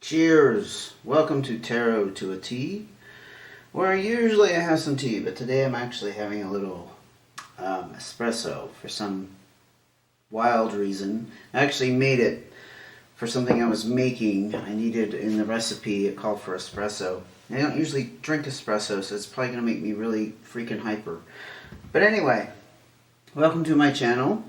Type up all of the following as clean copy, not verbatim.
Cheers! Welcome to Tarot to a Tea, where usually I have some tea, but today I'm actually having a little espresso for some wild reason. I actually made it for something I was making. I needed in the recipe, it called for espresso. I don't usually drink espresso, so it's probably going to make me really freaking hyper. But anyway, welcome to my channel.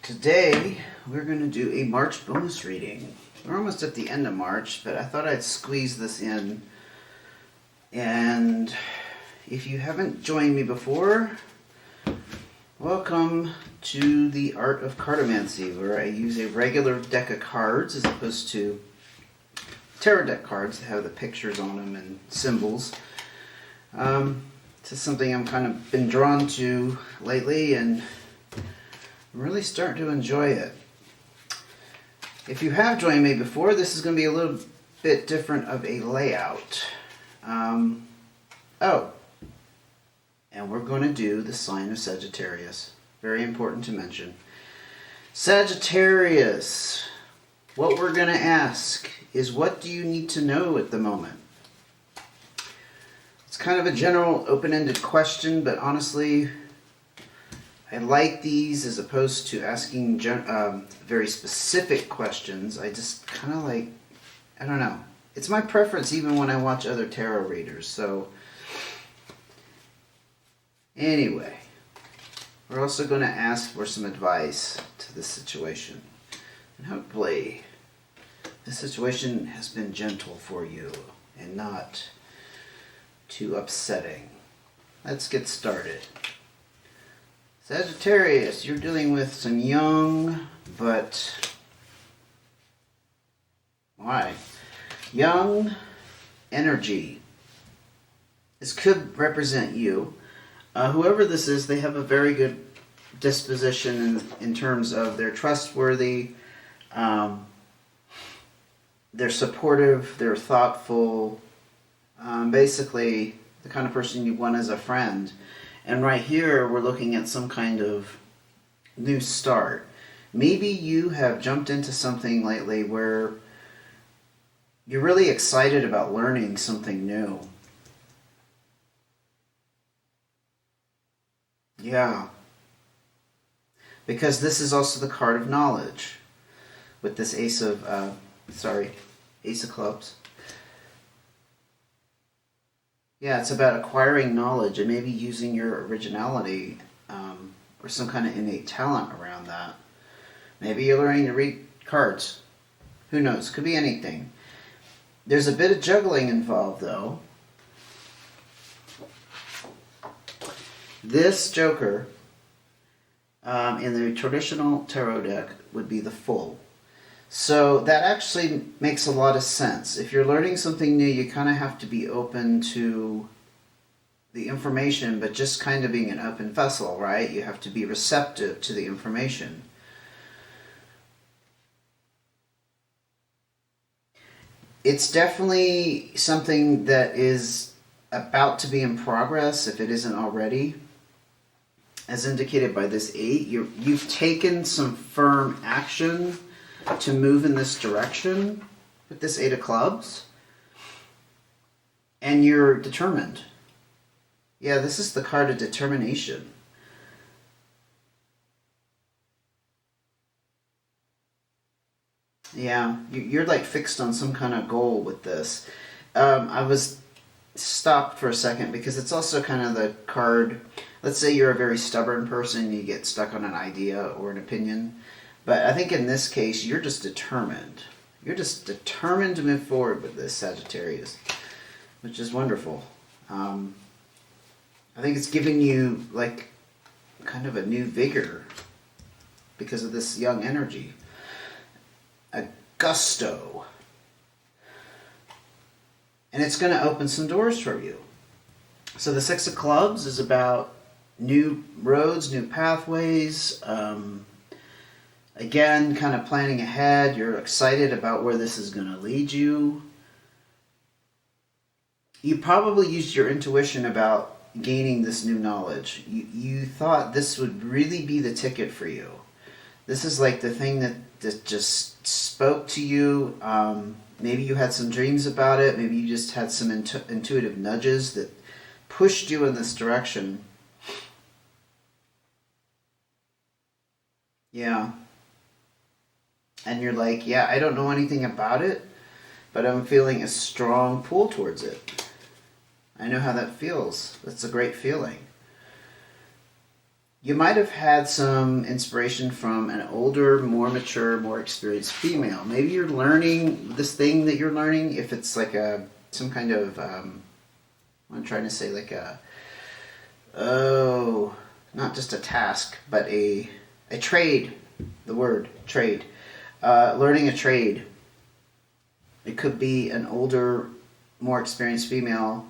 Today we're going to do a March bonus reading. We're almost at the end of March, but I thought I'd squeeze this in. And if you haven't joined me before, welcome to the Art of Cartomancy, where I use a regular deck of cards as opposed to tarot deck cards that have the pictures on them and symbols. This is something I'm kind of been drawn to lately, and I'm really starting to enjoy it. If you have joined me before, this is going to be a little bit different of a layout. And we're going to do the sign of Sagittarius. Very important to mention. Sagittarius, what we're going to ask is, what do you need to know at the moment? It's kind of a general open-ended question, but honestly, I like these as opposed to asking very specific questions. I just kind of like, I don't know. It's my preference even when I watch other tarot readers. So anyway, we're also going to ask for some advice to this situation. And hopefully this situation has been gentle for you and not too upsetting. Let's get started. Sagittarius, you're dealing with some young, but young energy. This could represent you. Whoever this is, they have a very good disposition in terms of they're trustworthy, they're supportive, they're thoughtful, basically the kind of person you want as a friend. And right here, we're looking at some kind of new start. Maybe you have jumped into something lately where you're really excited about learning something new. Yeah. Because this is also the card of knowledge with this Ace of Clubs. Yeah, it's about acquiring knowledge and maybe using your originality or some kind of innate talent around that. Maybe you're learning to read cards. Who knows? Could be anything. There's a bit of juggling involved, though. This Joker in the traditional tarot deck would be the Fool. So that actually makes a lot of sense. If you're learning something new, you kind of have to be open to the information, but just kind of being an open vessel, right? You have to be receptive to the information. It's definitely something that is about to be in progress, if it isn't already. As indicated by this 8, you've taken some firm action to move in this direction with this 8 of Clubs, and you're determined. Yeah, this is the card of determination. Yeah, you're like fixed on some kind of goal with this. I was stopped for a second because it's also kind of the card, let's say you're a very stubborn person, you get stuck on an idea or an opinion. But I think in this case, you're just determined. You're just determined to move forward with this, Sagittarius, which is wonderful. I think it's giving you like kind of a new vigor because of this young energy. A gusto. And it's going to open some doors for you. So the 6 of Clubs is about new roads, new pathways, again, kind of planning ahead. You're excited about where this is going to lead you. You probably used your intuition about gaining this new knowledge. You thought this would really be the ticket for you. This is like the thing that just spoke to you. Maybe you had some dreams about it. Maybe you just had some intuitive nudges that pushed you in this direction. Yeah. And you're like, yeah, I don't know anything about it, but I'm feeling a strong pull towards it. I know how that feels. That's a great feeling. You might have had some inspiration from an older, more mature, more experienced female. Maybe you're learning this thing that you're learning, if it's like some kind of, I'm trying to say like not just a task, but a trade, the word trade. Learning a trade. It could be an older, more experienced female,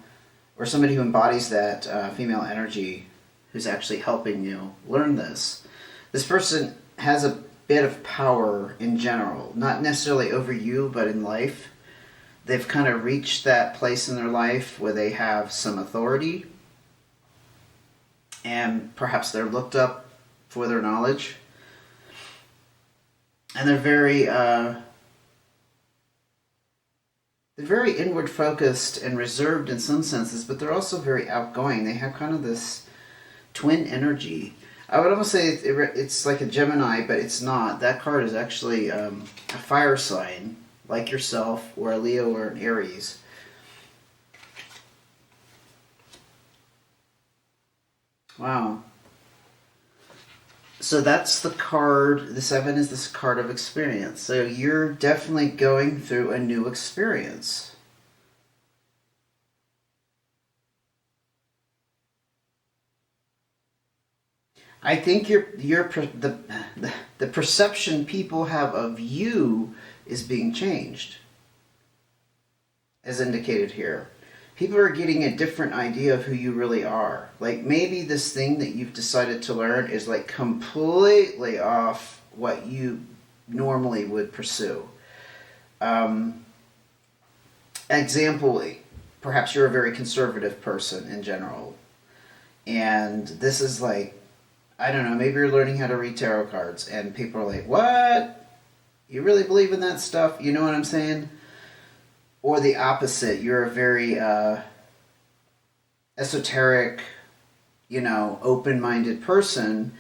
or somebody who embodies that female energy, who's actually helping you learn this. This person has a bit of power in general, not necessarily over you, but in life. They've kind of reached that place in their life where they have some authority, and perhaps they're looked up for their knowledge. And they're very inward focused and reserved in some senses, but they're also very outgoing. They have kind of this twin energy. I would almost say it's like a Gemini, but it's not. That card is actually a fire sign, like yourself, or a Leo or an Aries. Wow. So that's the card. The 7 is this card of experience. So you're definitely going through a new experience. I think the perception people have of you is being changed, as indicated here. People are getting a different idea of who you really are. Like maybe this thing that you've decided to learn is like completely off what you normally would pursue. Example, perhaps you're a very conservative person in general. And this is like, I don't know, maybe you're learning how to read tarot cards and people are like, what? You really believe in that stuff? You know what I'm saying? Or the opposite, you're a very esoteric, open-minded person,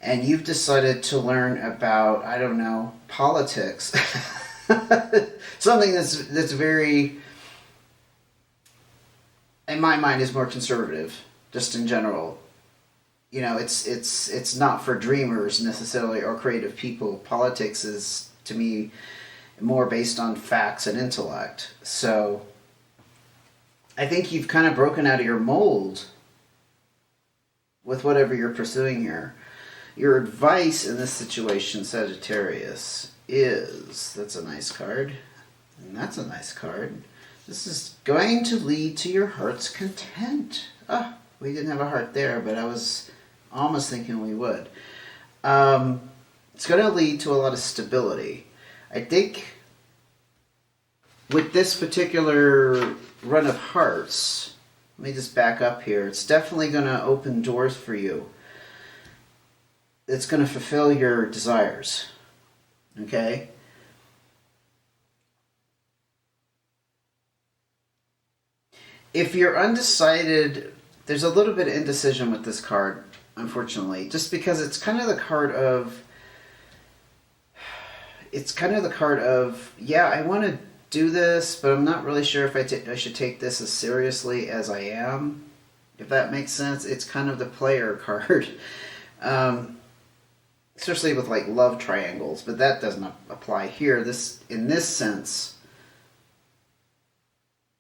and you've decided to learn about, I don't know, politics. Something that's very, in my mind, is more conservative, just in general. It's not for dreamers necessarily or creative people. Politics is, to me, more based on facts and intellect. So I think you've kind of broken out of your mold with whatever you're pursuing here. Your advice in this situation, Sagittarius, is, that's a nice card, and that's a nice card. This is going to lead to your heart's content. We didn't have a heart there, but I was almost thinking we would. It's going to lead to a lot of stability. I think with this particular run of hearts, let me just back up here, it's definitely going to open doors for you. It's going to fulfill your desires. Okay? If you're undecided, there's a little bit of indecision with this card, unfortunately, just because it's kind of the card of, yeah, I want to do this, but I'm not really sure if I should take this as seriously as I am. If that makes sense, it's kind of the player card. Especially with like love triangles, but that doesn't apply here. In this sense,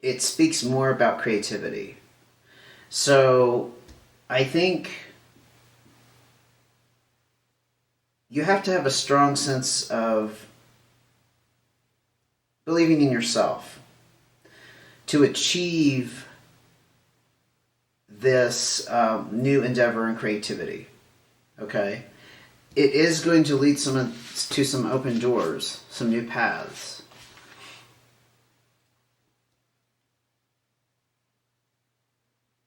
it speaks more about creativity. So I think you have to have a strong sense of believing in yourself to achieve this new endeavor and creativity. Okay? It is going to lead to some open doors, some new paths.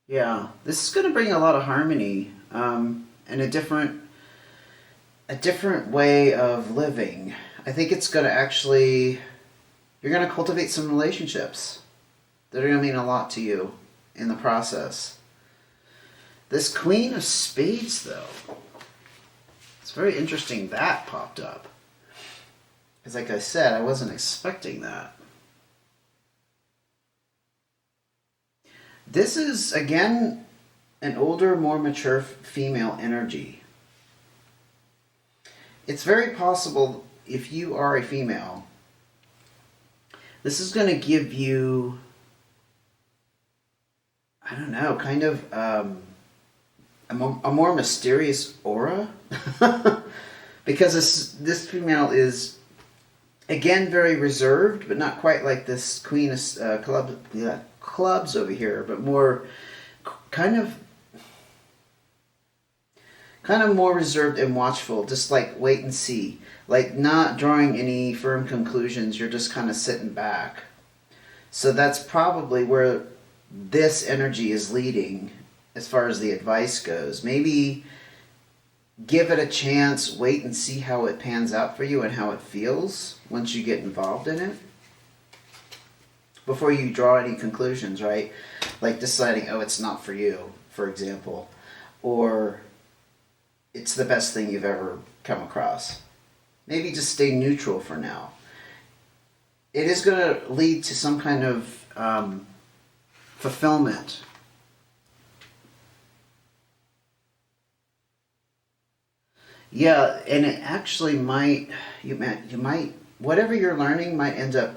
Yeah, this is going to bring a lot of harmony and a different a different way of living. I think it's going to actually, you're going to cultivate some relationships that are going to mean a lot to you in the process. This Queen of Spades, though, it's very interesting that popped up. Because like I said, I wasn't expecting that. This is, again, an older, more mature female energy. It's very possible, if you are a female, this is going to give you, I don't know, kind of a more mysterious aura. Because this female is, again, very reserved, but not quite like this Queen of Clubs over here, but more kind of more reserved and watchful, just like wait and see, like not drawing any firm conclusions. You're just kind of sitting back. So that's probably where this energy is leading as far as the advice goes. Maybe give it a chance, wait and see how it pans out for you and how it feels once you get involved in it, before you draw any conclusions, right? Like deciding, oh, it's not for you, for example, or it's the best thing you've ever come across. Maybe just stay neutral for now. It is going to lead to some kind of fulfillment. Yeah, and it actually might, you might, whatever you're learning might end up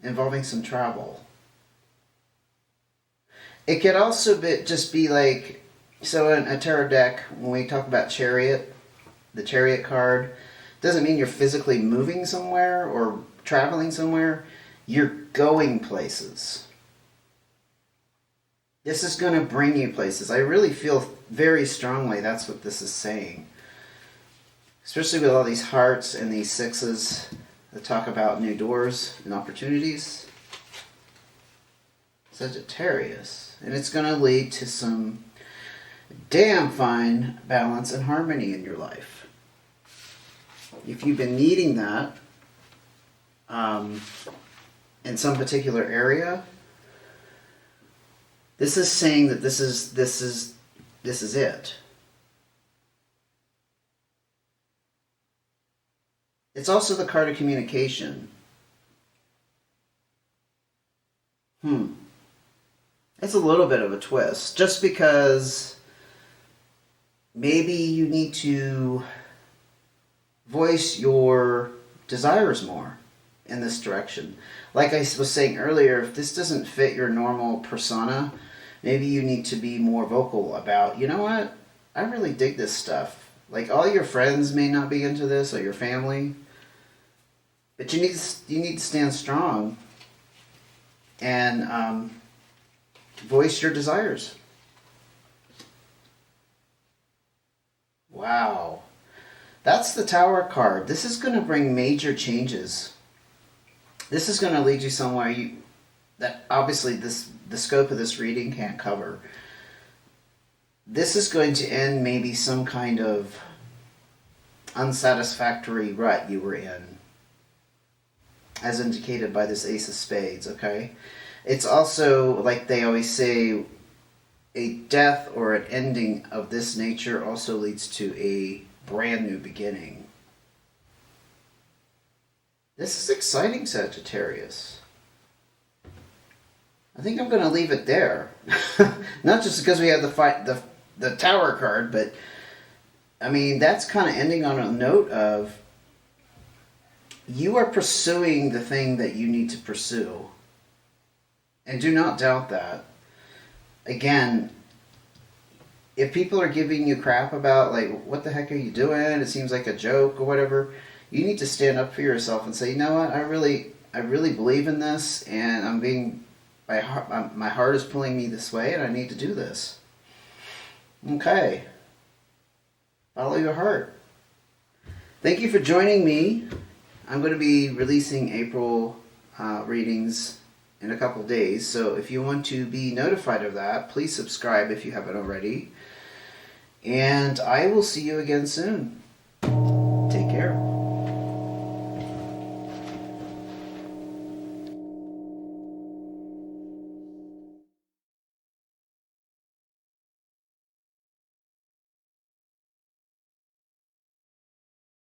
involving some travel. It could also just be like, so in a tarot deck, when we talk about Chariot, the Chariot card, doesn't mean you're physically moving somewhere or traveling somewhere. You're going places. This is going to bring you places. I really feel very strongly that's what this is saying. Especially with all these hearts and these sixes that talk about new doors and opportunities. Sagittarius. And it's going to lead to some damn fine balance and harmony in your life. If you've been needing that in some particular area, this is saying that this is it. It's also the card of communication. It's a little bit of a twist, just because maybe you need to voice your desires more in this direction. Like I was saying earlier, if this doesn't fit your normal persona, maybe you need to be more vocal about, you know what, I really dig this stuff. Like, all your friends may not be into this, or your family, but you need to stand strong and voice your desires. Wow. That's the Tower card. This is going to bring major changes. This is going to lead you somewhere that obviously the scope of this reading can't cover. This is going to end maybe some kind of unsatisfactory rut you were in, as indicated by this Ace of Spades, okay? It's also, like they always say, a death or an ending of this nature also leads to a brand new beginning. This is exciting, Sagittarius. I think I'm going to leave it there. Not just because we have the Tower card, but I mean, that's kind of ending on a note of you are pursuing the thing that you need to pursue. And do not doubt that. Again, if people are giving you crap about, like, what the heck are you doing? It seems like a joke or whatever. You need to stand up for yourself and say, you know what? I really believe in this, and my heart is pulling me this way, and I need to do this. Okay. Follow your heart. Thank you for joining me. I'm going to be releasing April readings in a couple days, so if you want to be notified of that, please subscribe if you haven't already. And I will see you again soon.